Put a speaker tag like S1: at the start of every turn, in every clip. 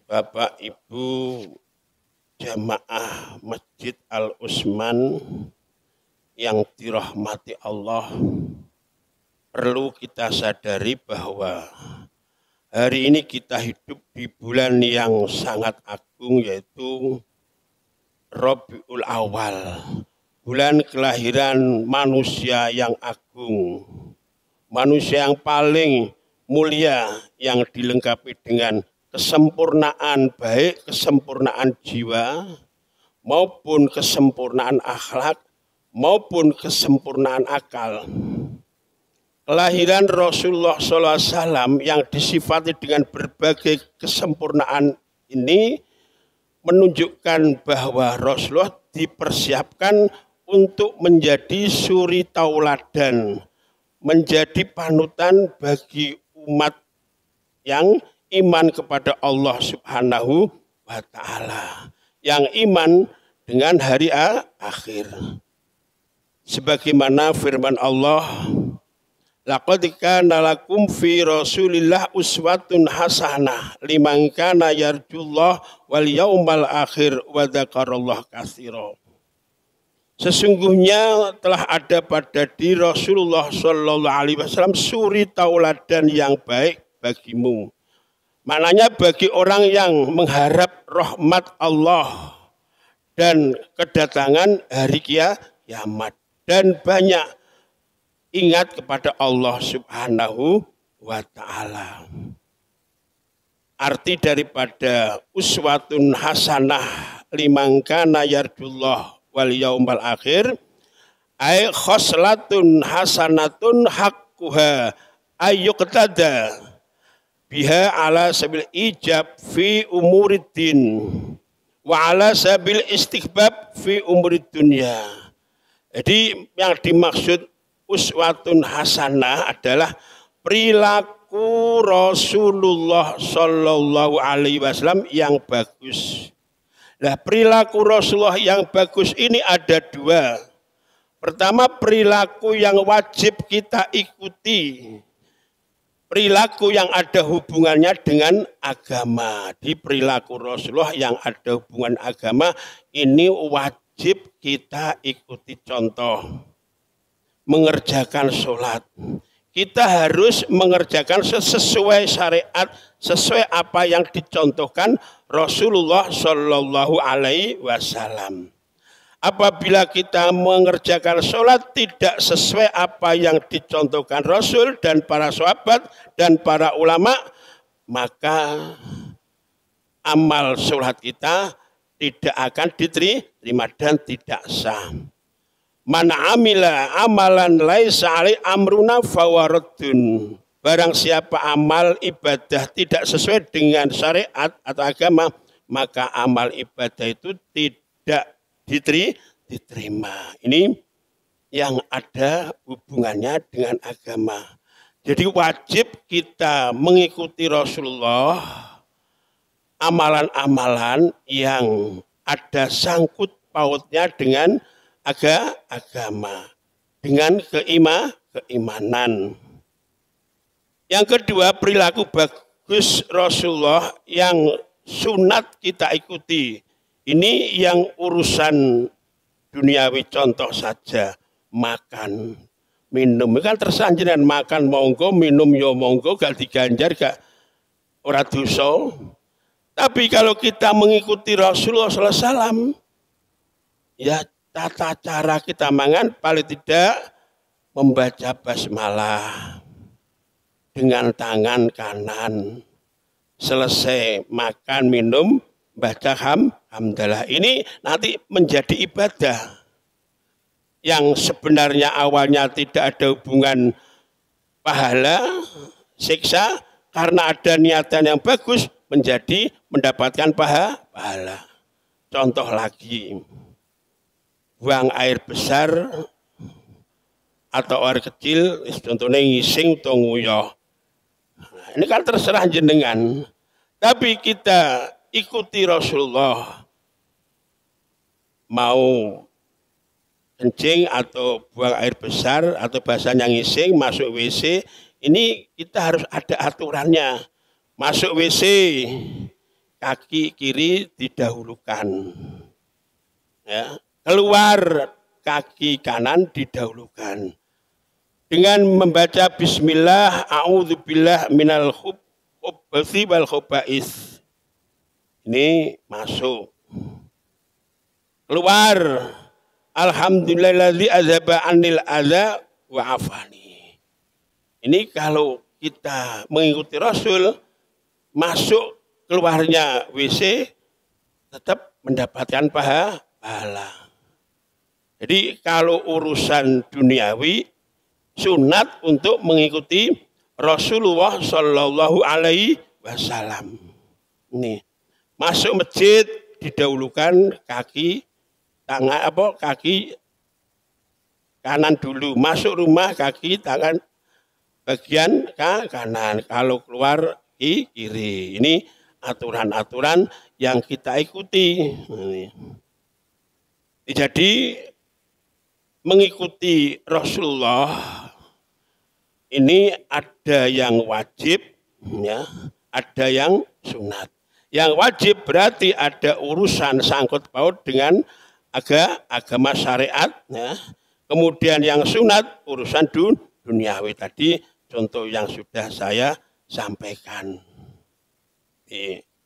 S1: Bapak Ibu jamaah Masjid Al-Utsman yang dirahmati Allah, perlu kita sadari bahwa hari ini kita hidup di bulan yang sangat agung, yaitu Rabiul Awal, bulan kelahiran manusia yang agung, manusia yang paling mulia, yang dilengkapi dengan kesempurnaan, baik kesempurnaan jiwa maupun kesempurnaan akhlak maupun kesempurnaan akal. Kelahiran Rasulullah SAW yang disifati dengan berbagai kesempurnaan ini menunjukkan bahwa Rasulullah dipersiapkan untuk menjadi suri tauladan, menjadi panutan bagi umat yang iman kepada Allah Subhanahu wa Ta'ala, yang iman dengan hari akhir. Sebagaimana firman Allah, laqad kana lakum fi Rasulillah uswatun hasanah liman kana yarjullah wal yaumal akhir wa dzakarallaha katsira. Sesungguhnya telah ada pada diri Rasulullah sallallahu alaihi wasallam suri tauladan yang baik bagimu. Maknanya bagi orang yang mengharap rahmat Allah dan kedatangan hari kiamat, dan banyak ingat kepada Allah Subhanahu wa Ta'ala. Arti daripada uswatun hasanah liman kana yarjullah wal yaumal akhir, ay khoslatun hasanatun haqquha ayyuqtada biha ala sabil ijab fi umuriddin wa ala sabil istighbab fi umurid dunya. Jadi yang dimaksud uswatun hasanah adalah perilaku Rasulullah Sallallahu Alaihi Wasallam yang bagus. Nah, perilaku Rasulullah yang bagus ini ada dua. Pertama, perilaku yang wajib kita ikuti, perilaku yang ada hubungannya dengan agama. Di perilaku Rasulullah yang ada hubungan agama ini wajib kita ikuti. Contoh, mengerjakan sholat. Kita harus mengerjakan sesuai syariat, sesuai apa yang dicontohkan Rasulullah Shallallahu Alaihi Wasallam. Apabila kita mengerjakan sholat tidak sesuai apa yang dicontohkan Rasul dan para sahabat dan para ulama, maka amal sholat kita tidak akan diterima dan tidak sah. Man amila amalan laisa alai amruna fawaradun. Barang siapa amal ibadah tidak sesuai dengan syariat atau agama, maka amal ibadah itu tidak diterima. Ini yang ada hubungannya dengan agama. Jadi wajib kita mengikuti Rasulullah, amalan-amalan yang ada sangkut pautnya dengan agama, dengan keimanan. Yang kedua, perilaku bagus Rasulullah yang sunat kita ikuti. Ini yang urusan duniawi, contoh saja makan, minum. Kan tersanjiran makan monggo, minum yo monggo, gak diganjar, gak ora dosa. Tapi kalau kita mengikuti Rasulullah SAW, ya tata cara kita mangan paling tidak membaca basmalah dengan tangan kanan. Selesai makan minum baca hamdalah. Ini nanti menjadi ibadah yang sebenarnya awalnya tidak ada hubungan pahala, siksa, karena ada niatan yang bagus menjadi mendapatkan pahala. Contoh lagi, buang air besar atau air kecil, contohnya ngising atau nguyah. Ini kan terserah jenengan. Tapi kita ikuti Rasulullah, mau kencing atau buang air besar atau bahasanya ngising, masuk WC, ini kita harus ada aturannya. Masuk WC kaki kiri didahulukan. Ya, keluar kaki kanan didahulukan. Dengan membaca bismillah, a'udzubillah minal khubuthi wal khaba'is. Ini masuk. Keluar, alhamdulillahilladzi azhaba anil adza wa afani. Ini kalau kita mengikuti Rasul, masuk keluarnya WC tetap mendapatkan pahala. Jadi kalau urusan duniawi, sunat untuk mengikuti Rasulullah Shallallahu Alaihi Wasallam. Ini masuk masjid didahulukan kaki kanan dulu. Masuk rumah kaki tangan bagian kanan. Kalau keluar kiri. Ini aturan-aturan yang kita ikuti. Jadi mengikuti Rasulullah ini ada yang wajib, ya, ada yang sunat. Yang wajib berarti ada urusan sangkut paut dengan agama syariat, ya. Kemudian yang sunat urusan duniawi tadi, contoh yang sudah saya sampaikan.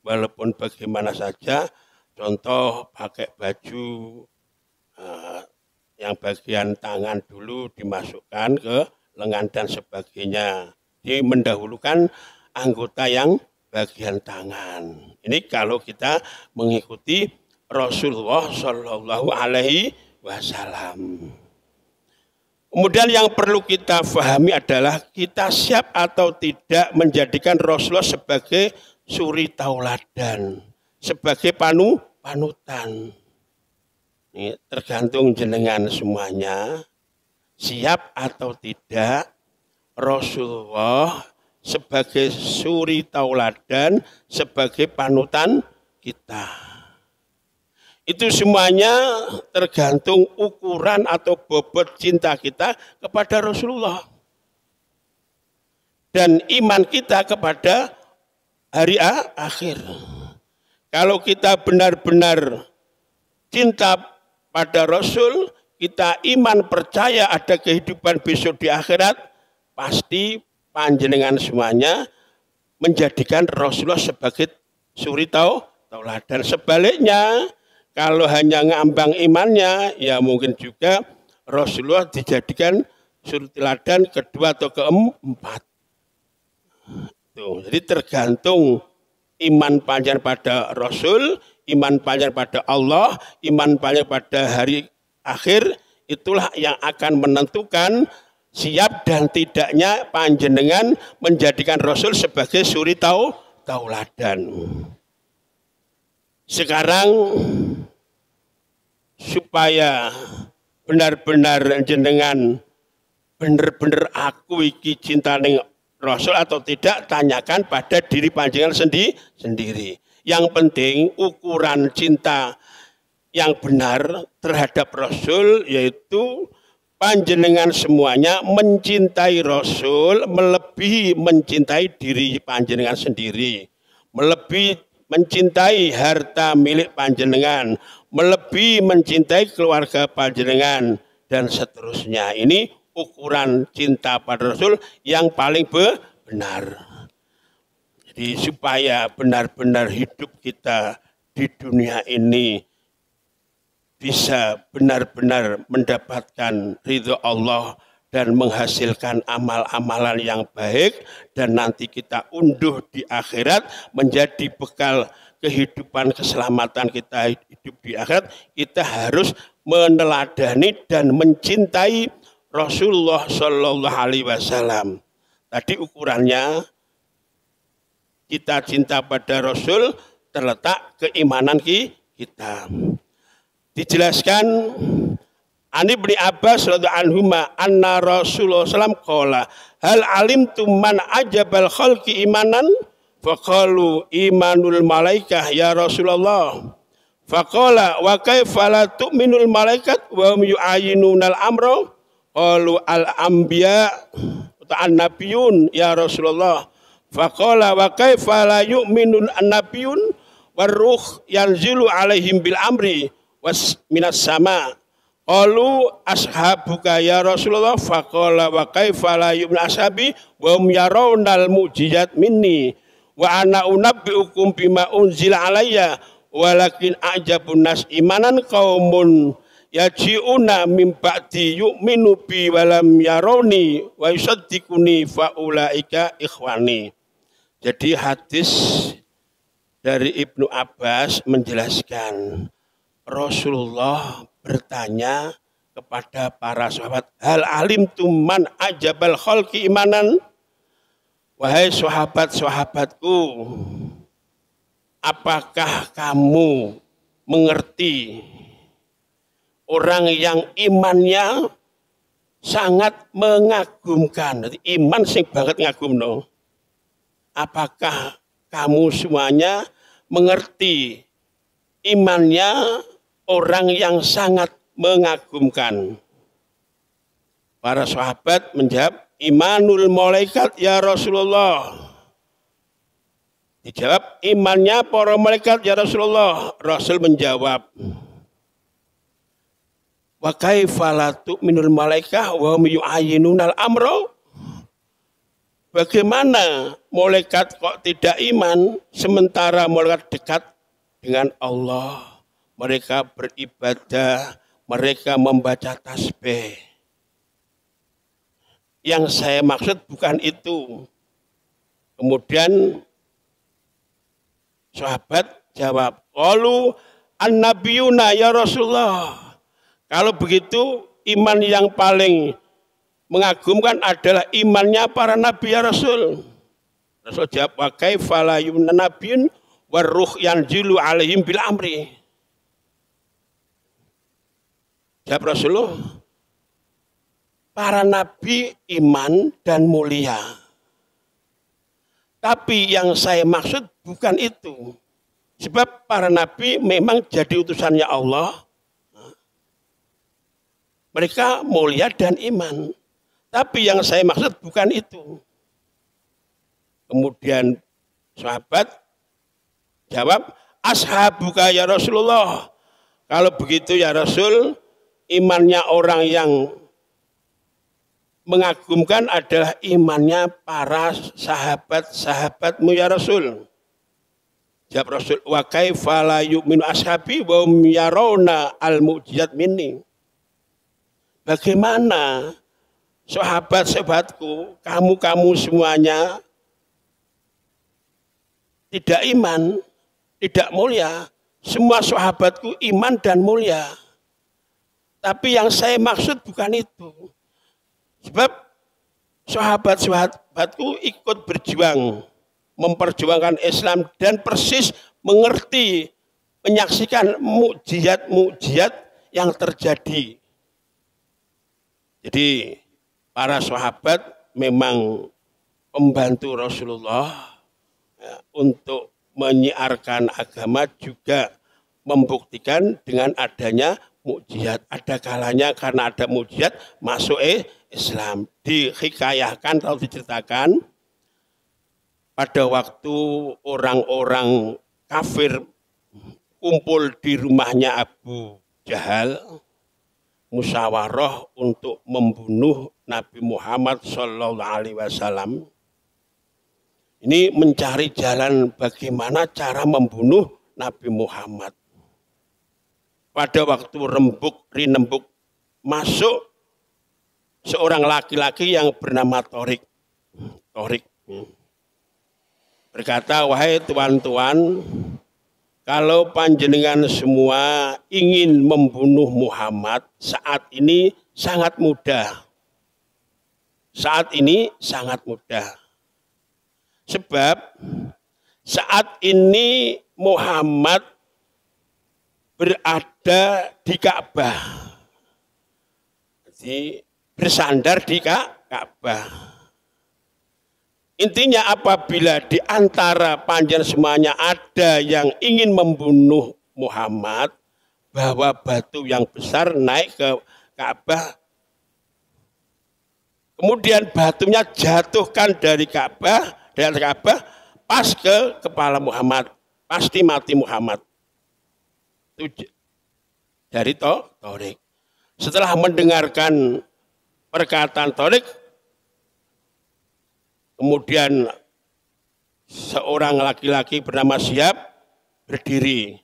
S1: Walaupun bagaimana saja, contoh pakai baju yang bagian tangan dulu dimasukkan ke lengan dan sebagainya. Dia mendahulukan anggota yang bagian tangan. Ini kalau kita mengikuti Rasulullah Shallallahu Alaihi Wasallam. Kemudian yang perlu kita pahami adalah kita siap atau tidak menjadikan Rasulullah sebagai suri tauladan, sebagai panutan. Ini tergantung jenengan semuanya, siap atau tidak Rasulullah sebagai suri tauladan, sebagai panutan kita. Itu semuanya tergantung ukuran atau bobot cinta kita kepada Rasulullah. Dan iman kita kepada hari akhir. Kalau kita benar-benar cinta pada Rasul, kita iman percaya ada kehidupan besok di akhirat, pasti panjenengan semuanya menjadikan Rasulullah sebagai suri tauladan. Sebaliknya, kalau hanya ngambang imannya, ya mungkin juga Rasulullah dijadikan suri tauladan kedua atau keempat. Tuh, jadi tergantung iman panjenengan pada Rasul, iman panjenengan pada Allah, iman panjenengan pada hari akhir, itulah yang akan menentukan siap dan tidaknya panjenengan menjadikan Rasul sebagai suri tauladan. Sekarang supaya benar-benar jenengan benar-benar aku iki cinta ning Rasul atau tidak, tanyakan pada diri panjenengan sendiri. Yang penting ukuran cinta yang benar terhadap Rasul yaitu panjenengan semuanya mencintai Rasul melebihi mencintai diri panjenengan sendiri, melebihi mencintai harta milik panjenengan, melebihi mencintai keluarga panjenengan, dan seterusnya. Ini ukuran cinta pada Rasul yang paling benar. Jadi supaya benar-benar hidup kita di dunia ini bisa benar-benar mendapatkan ridho Allah dan menghasilkan amal-amalan yang baik, dan nanti kita unduh di akhirat menjadi bekal kehidupan keselamatan kita hidup di akhirat, kita harus meneladani dan mencintai Rasulullah Shallallahu Alaihi Wasallam. Tadi ukurannya kita cinta pada Rasul terletak keimanan kita. Dijelaskan Ani bin Abbas radhiyallahu anhuma anna Rasulullah sallam qala hal alimtum man ajabal khalqi imanan faqalu imanul malaikah ya Rasulullah faqala wa kaifa la tu'minul malaikat wa hum yu'ayinunal amra qalu al anbiya ta'an nabiyun ya Rasulullah faqala wa kaifa la yu'minun an nabiyun waruh yanzilu alaihim bil amri was minas sama. Qalu ashabuka ya Rasulullah faqala wa kaifa la yu'minu ashabi wa hum yarawnal mu'jizat minni wa ana unabbiukum bima unzila alayya walakin a'jabun nas imanan qaumun yaji'una min ba'di yu'minu bi walam yarawni wa yusaddiquni fa ulaika ikhwani. Jadi hadis dari Ibnu Abbas menjelaskan Rasulullah bertanya kepada para sahabat, hal alimtum man ajabal khalqi imanan? Wahai sahabat-sahabatku, apakah kamu mengerti orang yang imannya sangat mengagumkan? Iman sing banget ngagumno. Apakah kamu semuanya mengerti imannya orang yang sangat mengagumkan? Para sahabat menjawab, imanul malaikat ya Rasulullah. Dijawab, imannya para malaikat ya Rasulullah. Rasul menjawab, wa kaifa la tu'minul malaikah wa hum yu'ayyinunal amra? Bagaimana malaikat kok tidak iman sementara malaikat dekat dengan Allah? Mereka beribadah, mereka membaca tasbih. Yang saya maksud bukan itu. Kemudian sahabat jawab, qalu annabiyuna ya Rasulullah. Kalau begitu iman yang paling mengagumkan adalah imannya para nabi ya Rasul. Rasul jawab, wa kaifa la yu'minu nabiyyun waruh yanzilu alaihim bil amri. Jawab Rasulullah, para nabi iman dan mulia. Tapi yang saya maksud bukan itu. Sebab para nabi memang jadi utusannya Allah. Mereka mulia dan iman. Tapi yang saya maksud bukan itu. Kemudian sahabat jawab, ashabuka ya Rasulullah. Kalau begitu ya Rasul, imannya orang yang mengagumkan adalah imannya para sahabat-sahabatmu ya Rasul. Jawab Rasul, wa kaifa la yu'minu ashabi wa hum yarawna al-mu'jizat minni. Bagaimana sahabat-sahabatku, kamu semuanya tidak iman, tidak mulia. Semua sahabatku iman dan mulia. Tapi yang saya maksud bukan itu. Sebab sahabat-sahabatku ikut berjuang, memperjuangkan Islam dan persis mengerti, menyaksikan mukjizat-mukjizat yang terjadi. Jadi para sahabat memang membantu Rasulullah ya, untuk menyiarkan agama, juga membuktikan dengan adanya mukjizat. Ada kalanya karena ada mukjizat masuk Islam. Dihikayahkan atau diceritakan pada waktu orang-orang kafir kumpul di rumahnya Abu Jahal, musyawarah untuk membunuh Nabi Muhammad SAW. Ini mencari jalan bagaimana cara membunuh Nabi Muhammad. Pada waktu rinembuk masuk seorang laki-laki yang bernama Torik. Berkata, wahai tuan-tuan, kalau panjenengan semua ingin membunuh Muhammad saat ini sangat mudah. Saat ini sangat mudah. Sebab saat ini Muhammad berada di Ka'bah. Jadi bersandar di Ka'bah. Intinya apabila di antara panjenengan semuanya ada yang ingin membunuh Muhammad, bawa batu yang besar naik ke Ka'bah, kemudian batunya jatuhkan dari Ka'bah pas ke kepala Muhammad. pasti mati Muhammad. Itu dari Torik. Setelah mendengarkan perkataan Torik, kemudian seorang laki-laki bernama Syihab berdiri.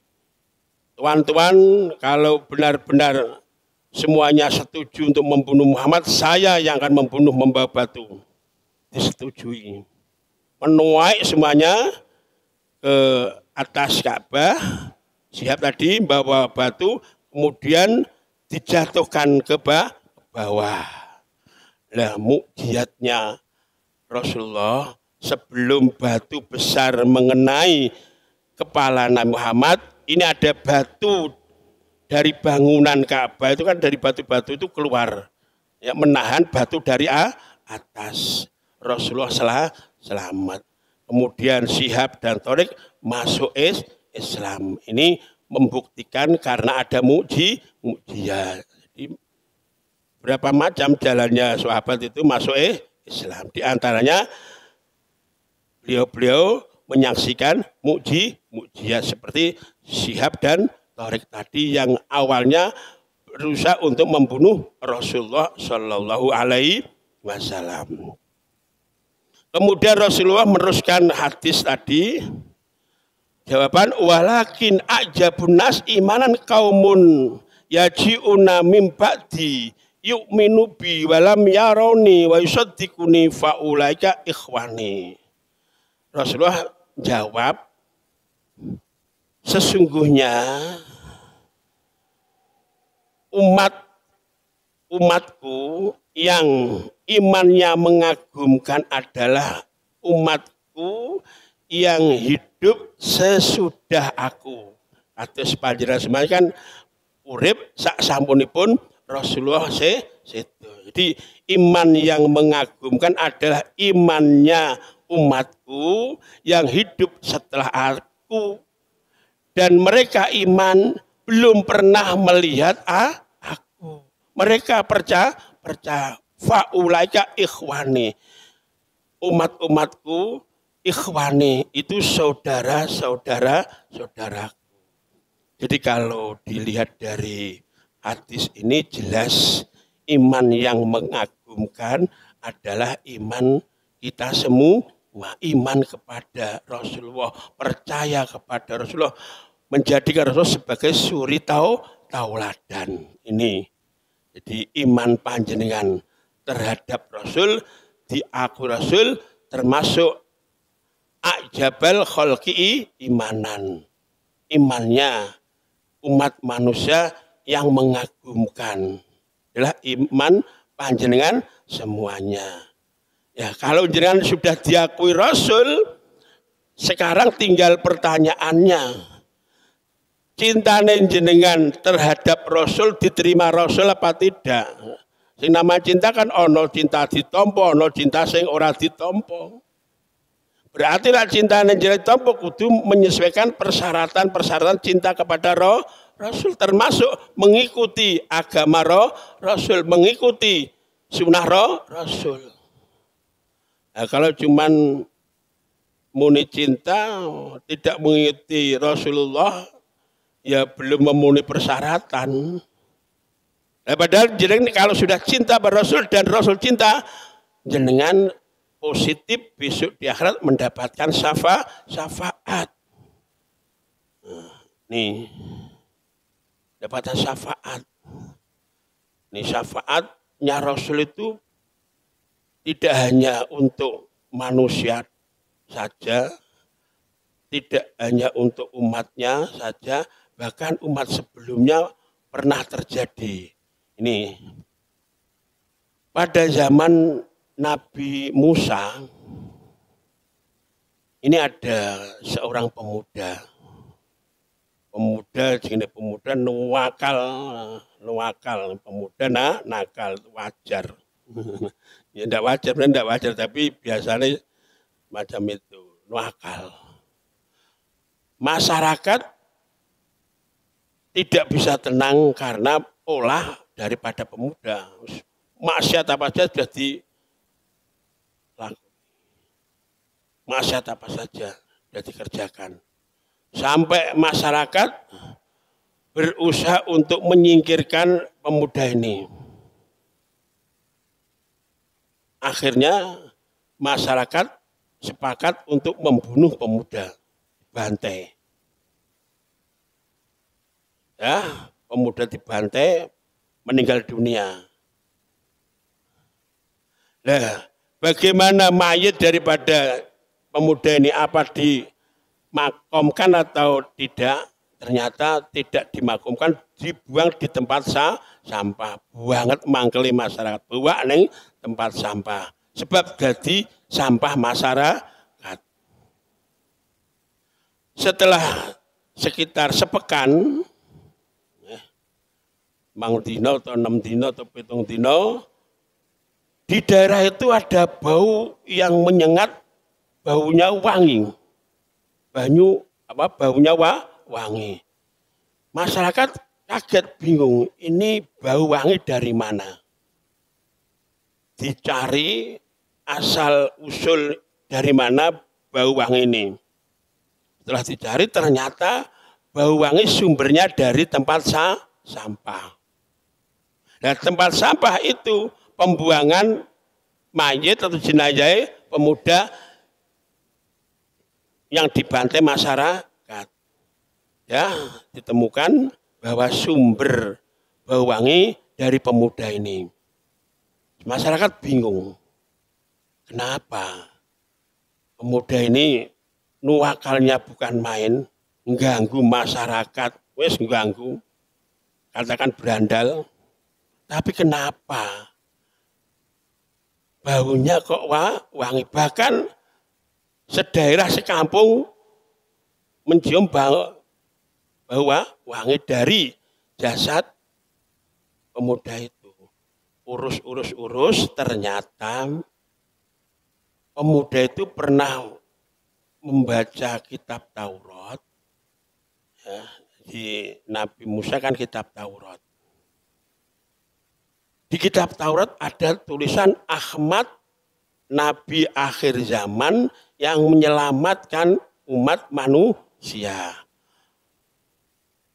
S1: Tuan-tuan, kalau benar-benar semuanya setuju untuk membunuh Muhammad, saya yang akan membawa batu. Disetujui. Menuai semuanya ke atas Ka'bah. Syihab tadi bawa batu, kemudian dijatuhkan ke bawah. Lah mukjizatnya Rasulullah, sebelum batu besar mengenai kepala Nabi Muhammad, ini ada batu dari bangunan Ka'bah, itu kan dari batu-batu itu keluar, ya, menahan batu dari atas. Rasulullah selamat. Kemudian Syihab dan Torik masuk Islam. Ini membuktikan karena ada mukjizat. Jadi berapa macam jalannya sahabat itu masuk Islam. Di antaranya beliau menyaksikan mukjizat seperti Syihab dan Torik tadi yang awalnya berusaha untuk membunuh Rasulullah Shallallahu Alaihi Wasallam. Kemudian Rasulullah meneruskan hadis tadi. Jawaban, walakin ajabun nas imanan kaumun yaji'una mim ba'di yu'minu bi walam yaroni wa yusaddiquni faulaika ikhwani. Rasulullah jawab, sesungguhnya umatku yang imannya mengagumkan adalah umatku yang hidup sesudah aku. Atau sepanjang semuanya kan urip sak sampunipun Rasulullah situ. Jadi iman yang mengagumkan adalah imannya umatku yang hidup setelah aku. Dan mereka iman belum pernah melihat aku. Mereka percaya. Faulaika ikhwani. Umat-umatku ikhwani itu saudaraku. Jadi kalau dilihat dari hadis ini jelas iman yang mengagumkan adalah iman kita semua, iman kepada Rasulullah, percaya kepada Rasulullah, menjadikan Rasulullah sebagai suri tauladan. Ini jadi iman panjenengan terhadap Rasul, diaku Rasul termasuk ajabal khalqi imanan. Imannya umat manusia yang mengagumkan adalah iman panjenengan semuanya. Ya, kalau jenengan sudah diakui Rasul, sekarang tinggal pertanyaannya, cinta jenengan terhadap Rasul diterima Rasul apa tidak? Sing nama cinta kan ono cinta ditompo, ono cinta sing ora ditompo. Berarti lah cinta jenengan ditompo kudu menyesuaikan persyaratan cinta kepada Rasul, termasuk mengikuti agama Rasul, mengikuti sunnah Rasul. Nah, kalau cuman muni cinta tidak mengikuti Rasulullah, ya belum memenuhi persyaratan. Nah, padahal jenengan kalau sudah cinta pada Rasul dan Rasul cinta, jenengan positif besok di akhirat mendapatkan syafaat. Nih, dapatkan syafaat. Nih syafaatnya Rasul itu tidak hanya untuk manusia saja, tidak hanya untuk umatnya saja, bahkan umat sebelumnya pernah terjadi. Ini pada zaman Nabi Musa, ini ada seorang pemuda nuwakal, pemuda nakal, wajar. Ya tidak wajar, tapi biasanya macam itu, nuwakal. Masyarakat tidak bisa tenang karena pola daripada pemuda. Maksiat apa saja sudah dilakukan. Maksiat apa saja sudah dikerjakan. Sampai masyarakat berusaha untuk menyingkirkan pemuda ini. Akhirnya masyarakat sepakat untuk membunuh pemuda, bantai. Ya, pemuda dibantai, meninggal dunia. Nah, bagaimana mayat daripada pemuda ini, apa dimakamkan atau tidak? Ternyata tidak dimakamkan, dibuang di tempat sampah. Buanget mangkeli masyarakat, bawa ning tempat sampah. Sebab jadi sampah masyarakat. Setelah sekitar sepekan, mang dino atau 6 dino atau 7 dino, di daerah itu ada bau yang menyengat, baunya wangi. Baunya wangi. Masyarakat kaget, bingung, ini bau wangi dari mana? Dicari asal usul dari mana bau wangi ini. Setelah dicari ternyata bau wangi sumbernya dari tempat sampah. Nah, tempat sampah itu pembuangan mayit atau jenazah pemuda yang dibantai masyarakat. Ya, ditemukan bahwa sumber bau wangi dari pemuda ini. Masyarakat bingung. Kenapa? Pemuda ini nuakalnya bukan main, mengganggu masyarakat, wes mengganggu, katakan berandal. Tapi kenapa? Baunya kok wangi, bahkan sedaerah sekampung mencium bau wangi dari jasad pemuda itu. Urus, ternyata pemuda itu pernah membaca kitab Taurat. Ya, di Nabi Musa kan kitab Taurat. Di kitab Taurat ada tulisan Ahmad, Nabi akhir zaman yang menyelamatkan umat manusia.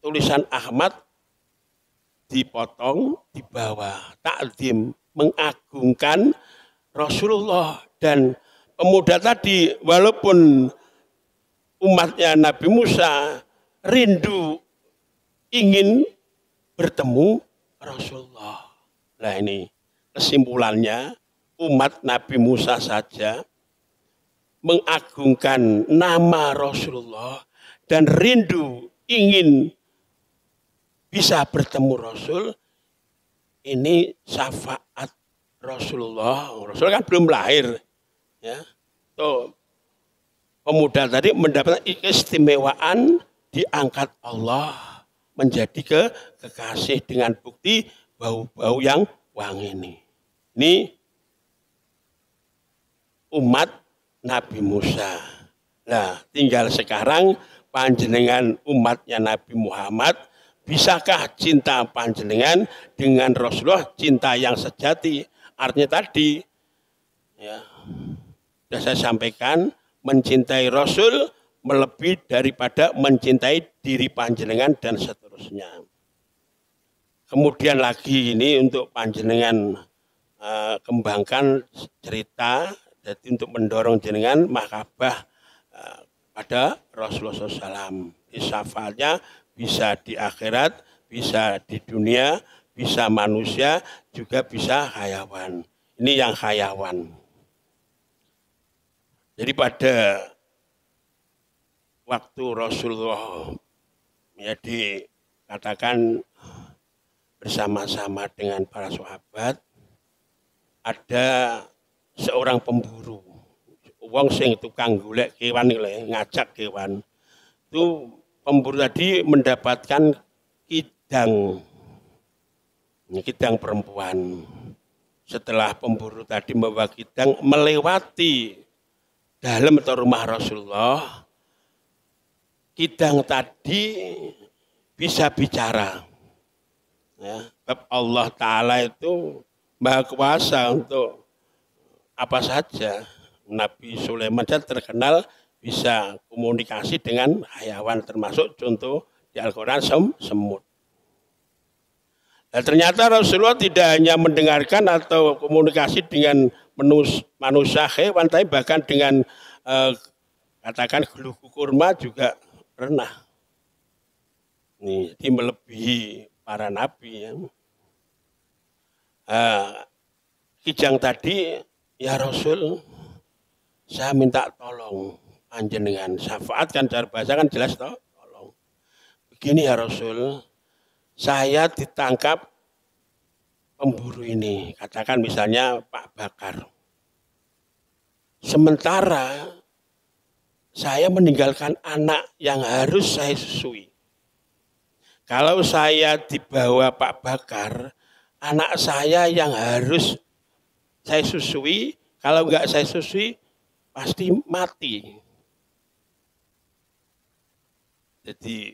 S1: Tulisan Ahmad dipotong di bawah, takdim, mengagungkan Rasulullah. Dan pemuda tadi walaupun umatnya Nabi Musa rindu ingin bertemu Rasulullah. Nah ini kesimpulannya, umat Nabi Musa saja mengagungkan nama Rasulullah dan rindu ingin bisa bertemu Rasul. Ini syafaat Rasulullah. Rasul kan belum lahir. Ya. Tuh, pemuda tadi mendapat keistimewaan, diangkat Allah menjadi kekasih dengan bukti bau-bau yang wangi ini. Ini umat Nabi Musa. Nah, tinggal sekarang panjenengan umatnya Nabi Muhammad, bisakah cinta panjenengan dengan Rasulullah cinta yang sejati? Artinya tadi, ya, sudah saya sampaikan, mencintai Rasul melebihi daripada mencintai diri panjenengan dan seterusnya. Kemudian lagi ini untuk panjenengan kembangkan cerita, jadi untuk mendorong jenengan mahabbah pada Rasulullah SAW. Syafaatnya bisa di akhirat, bisa di dunia, bisa manusia, juga bisa hayawan. Ini yang hayawan. Jadi pada waktu Rasulullah ya dikatakan bersama-sama dengan para sahabat, ada seorang pemburu. Wong sing tukang golek kewan, ngajak kewan. Itu pemburu tadi mendapatkan kidang perempuan. Setelah pemburu tadi membawa kidang melewati dalam atau rumah Rasulullah, kidang tadi bisa bicara. Ya, Allah Ta'ala itu Maha Kuasa untuk apa saja. Nabi Sulaiman terkenal bisa komunikasi dengan hayawan, termasuk contoh di Al-Quran semut. Nah, ternyata Rasulullah tidak hanya mendengarkan atau komunikasi dengan manusia hewan, tapi bahkan dengan katakan guluku kurma juga pernah. Ini melebihi para nabi. Ya. Kijang tadi, ya Rasul, saya minta tolong panjenengan. Syafaat kan cara bahasa kan jelas toh, tolong. Begini ya Rasul, saya ditangkap pemburu ini, katakan misalnya Pak Bakar. Sementara saya meninggalkan anak yang harus saya susui. Kalau saya dibawa Pak Bakar, anak saya yang harus saya susui, kalau enggak saya susui, pasti mati. Jadi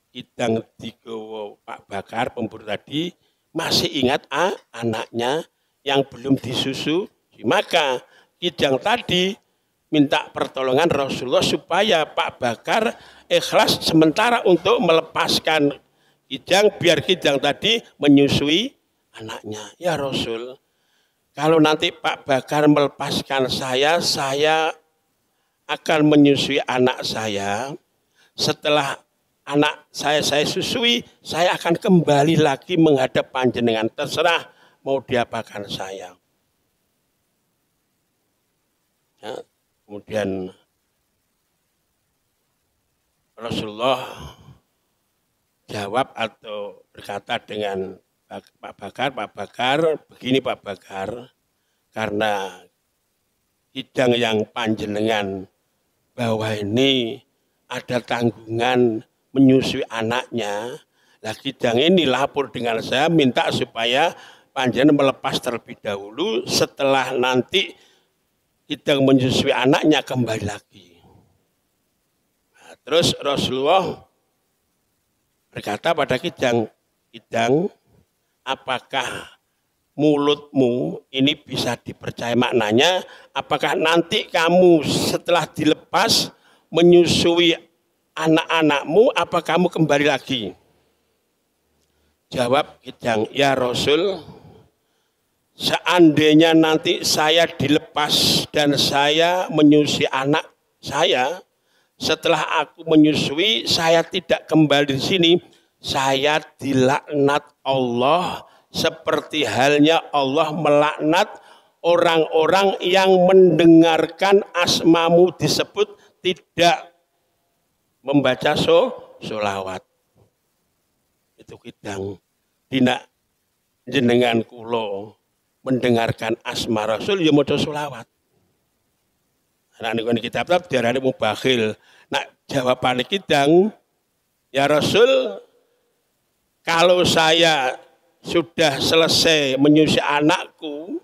S1: Kidang digowo Pak Bakar pemburu tadi masih ingat anaknya yang belum disusu. Maka Kidang tadi minta pertolongan Rasulullah supaya Pak Bakar ikhlas sementara untuk melepaskan Kidang biar Kidang tadi menyusui anaknya. Ya Rasul, kalau nanti Pak Bakar melepaskan saya akan menyusui anak saya. Setelah anak saya susui, saya akan kembali lagi menghadap panjenengan. Terserah mau diapakan saya. Ya, kemudian Rasulullah jawab atau berkata dengan Pak Bakar, begini Pak Bakar, karena Kidang yang panjenengan bahwa ini ada tanggungan menyusui anaknya. Nah, Kidang ini lapor dengan saya minta supaya panjenengan melepas terlebih dahulu, setelah nanti Kidang menyusui anaknya kembali lagi. Nah, terus Rasulullah berkata pada Kidang, Kidang, apakah mulutmu ini bisa dipercaya maknanya? Apakah nanti kamu setelah dilepas menyusui anak-anakmu, apa kamu kembali lagi? Jawab Kidang, ya Rasul, seandainya nanti saya dilepas dan saya menyusui anak saya, setelah aku menyusui saya tidak kembali di sini, saya dilaknat Allah seperti halnya Allah melaknat orang-orang yang mendengarkan asmamu disebut tidak membaca sholawat. Itu Kidang dina jenengan kulo mendengarkan asma Rasul ya maca sholawat. Nah niku kitab diarani mubakhil. Nah jawabane Kidang, ya Rasul, kalau saya sudah selesai menyusui anakku,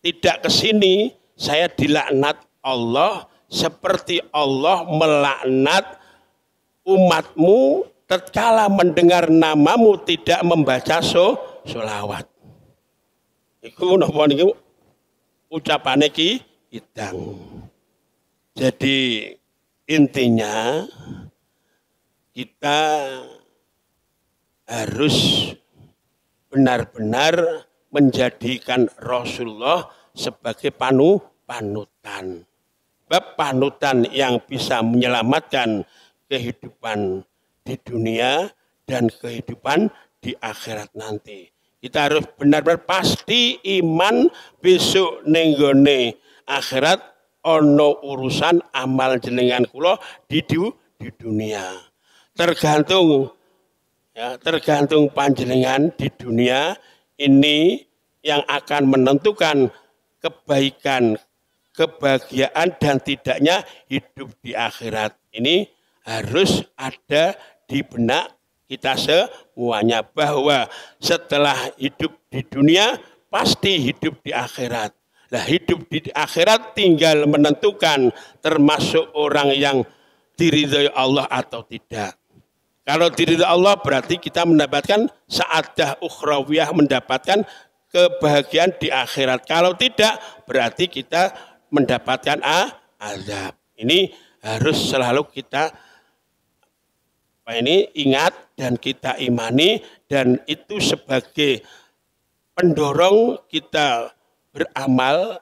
S1: tidak ke sini, saya dilaknat Allah seperti Allah melaknat umatmu tatkala mendengar namamu tidak membaca sholawat. Iku napa niku ucapane Kidang. Jadi intinya kita harus benar-benar menjadikan Rasulullah sebagai panutan. Panutan yang bisa menyelamatkan kehidupan di dunia dan kehidupan di akhirat nanti. Kita harus benar-benar pasti iman besok nenggone akhirat ono urusan amal jenengan kula di dunia. Tergantung panjenengan di dunia ini yang akan menentukan kebaikan, kebahagiaan dan tidaknya hidup di akhirat. Ini harus ada di benak kita semuanya bahwa setelah hidup di dunia pasti hidup di akhirat. Nah, hidup di akhirat tinggal menentukan termasuk orang yang diridhoi Allah atau tidak. Kalau diridhoi Allah berarti kita mendapatkan sa'adah ukhrawiyah, mendapatkan kebahagiaan di akhirat. Kalau tidak berarti kita mendapatkan azab. Ini harus selalu kita ingat dan kita imani, dan itu sebagai pendorong kita beramal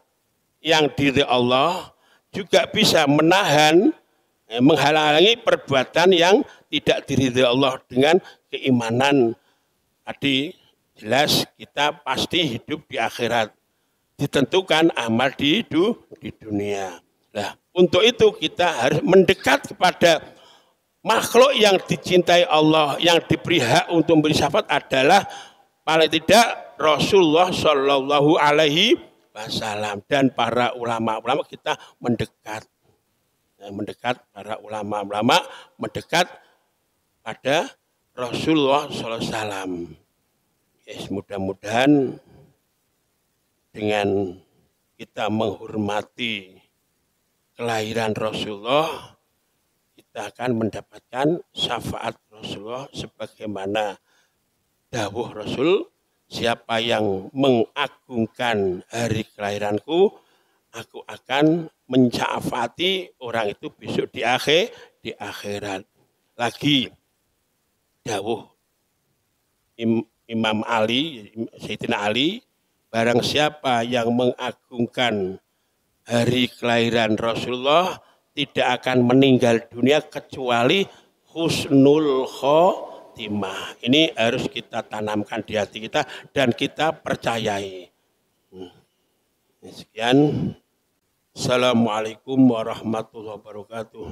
S1: yang diri Allah, juga bisa menahan, menghalangi perbuatan yang tidak diridhoi Allah dengan keimanan. Tadi jelas kita pasti hidup di akhirat, ditentukan amal di dunia. Nah, untuk itu kita harus mendekat kepada makhluk yang dicintai Allah, yang diberi hak untuk memberi syafaat adalah paling tidak Rasulullah Shallallahu Alaihi Wasallam, dan para ulama-ulama kita mendekat. Mendekat para ulama-ulama, mendekat pada Rasulullah SAW. Yes, mudah-mudahan dengan kita menghormati kelahiran Rasulullah, kita akan mendapatkan syafaat Rasulullah sebagaimana dawuh Rasul, siapa yang mengagungkan hari kelahiranku, aku akan mensyafaati orang itu besok di akhirat. Lagi dawuh Imam Ali, Sayyidina Ali, barang siapa yang mengagungkan hari kelahiran Rasulullah tidak akan meninggal dunia kecuali husnul khotimah. Ini harus kita tanamkan di hati kita dan kita percayai. Sekian. Assalamualaikum warahmatullahi wabarakatuh.